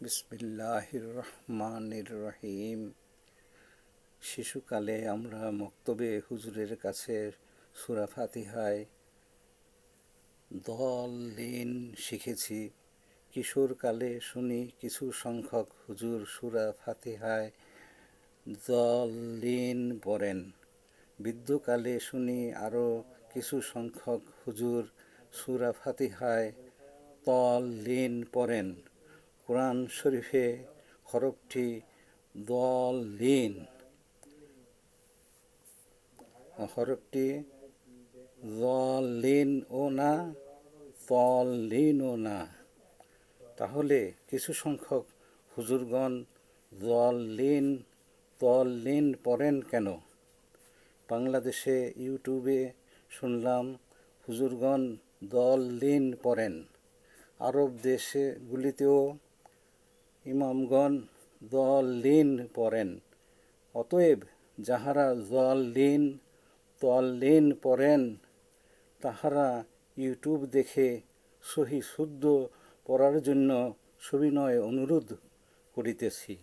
বিসমিল্লাহির রহমানির রহিম। শিশুকালে আমরা মক্তবে হুজুরের কাছে সূরা ফাতিহায় দল-লিন শিখেছি। কিশোরকালে শুনি কিছু সংখ্যক হুজুর সূরা ফাতিহায় দল-লিন পড়েন। বৃদ্ধকালে শুনি আরও কিছু সংখ্যক হুজুর সূরা ফাতিহায় তল-লিন পড়েন। কোরআন শরীফে হরফটি দল-লিন, হরফটি দল-লিন ও না, তল-লিন ও না। তাহলে কিছু সংখ্যক হুজুরগণ দল-লিন তল-লিন পড়েন কেন? বাংলাদেশে ইউটিউবে শুনলাম হুজুরগণ দল-লিন পড়েন। আরব দেশগুলিতেও ইমামগণ দল-লিন পড়েন। অতএব যাহারা দল-লিন তল-লিন পড়েন তাহারা ইউটিউব দেখে সহি শুদ্ধ পড়ার জন্য সবিনয় অনুরোধ করিতেছি।